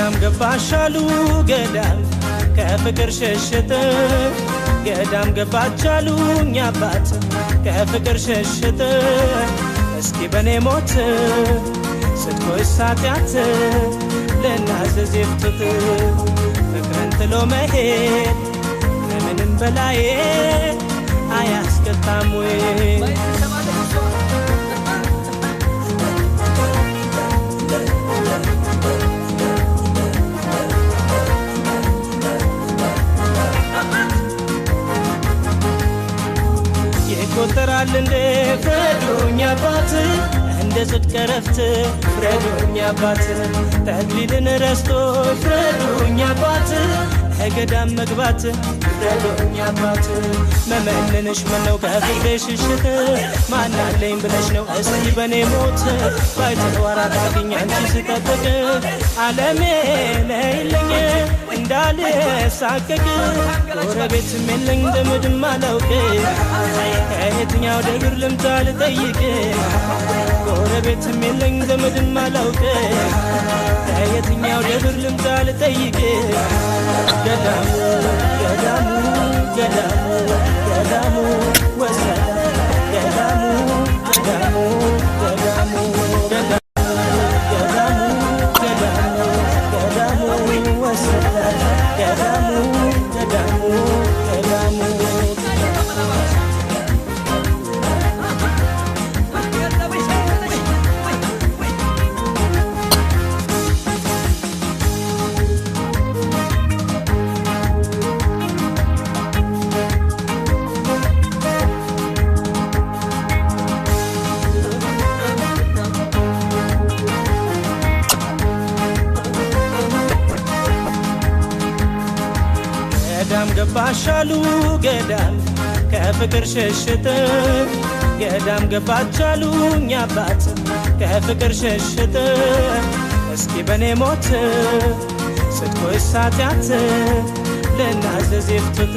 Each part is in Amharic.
ገዳም ገባሻሉ ገዳም ከፍቅር ሸሽተ ገዳም ገባቻሉ ኛባት ከፍቅር ሸሽተ እስኪ በኔ ሞት ስትቆይ ሳትያት ለናዘዝ ይፍቱት ፍቅርን ጥሎ መሄድ ከምንም በላይ አያስቀጣም ወይ ይቆጠራል እንደ ፍረዱኝ አባት እንደ ጽድቅ ረፍት ፍረዱኝ አባት ተድሊልን ረስቶ ፍረዱኝ አባት ገዳም መግባት ፍረዱኝ አባት መመንንሽ ምነው ከፍቅሬ ሽሽት ማናለኝ ብለሽ ነው እስቲ በኔ ሞት ባይተዋራ ታገኝ አንቺ ስጠብቅ ዓለሜ ነይልኝ እንዳልሳቀቅ ጎረቤትም የለኝ ዘመድም አላውቅ ከየትኛው ደብር ልምጣ ልጠይቅ ጎረቤትም የለኝ ዘመድም አላውቅ ከየትኛው ደብር ልምጣ ልጠይቅ ገዳሙ ገዳሙ ገዳሙ ገዳሙ ወሰደ ገዳሙ ገዳሙ ገዳሙ ገዳም ገባሻሉ ገዳም ከፍቅር ሸሽተ ገዳም ገባቻሉ ኛባት ከፍቅር ሸሽተ እስኪ በኔ ሞት ስትቆይ ሳትያት ለናዘዝ ይፍቱት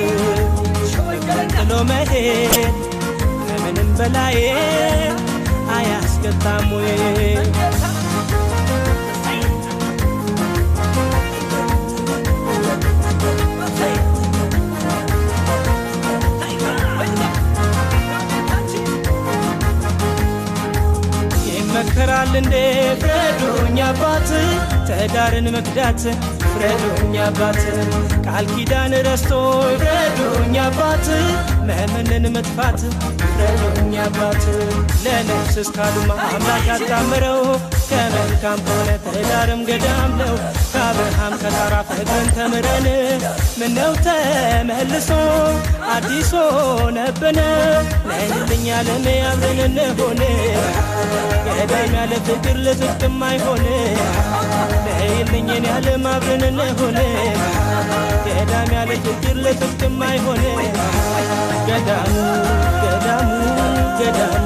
ፍቅርን ጥሎ መሄድ ከምንም በላይ አያስቀጣም ወይ መከራል እንደ ፍረዱኝ አባት ተዳርን መክዳት ፍረዱኝ አባት ቃል ኪዳን ረስቶ ፍረዱኝ አባት መመንን መጥፋት ፍረዱኝ አባት ለነፍስ እስካሉማ አምላክ ያጣምረው ከመልካም ከሆነ ተዳርም ገዳም ነው ከአብርሃም ከታራ ፍቅርን ተምረን ምነው ተመልሶ አዲስ ሆነብን ነይልኝ ዓለሜ አብረን እንሆን ገዳም ያለ ፍቅር ለጽድቅም አይሆን ነይልኝ እኔ ዓለም አብረን እንሆን ገዳም ያለ ፍቅር ለጽድቅም አይሆን ገዳሙ ገዳሙ ገዳሙ